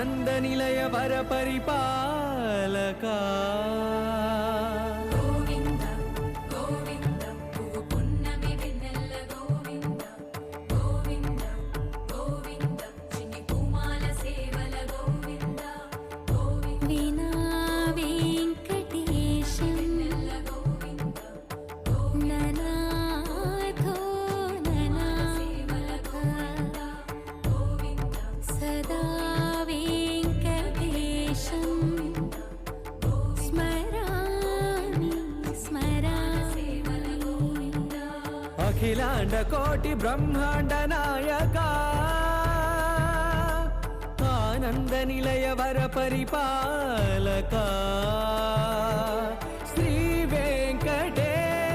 ఆనంద నిలయ వర పరిపాలకా అఖిలాండ కోటి బ్రహ్మాండ నాయక ఆనంద నిలయ వర పరిపాలక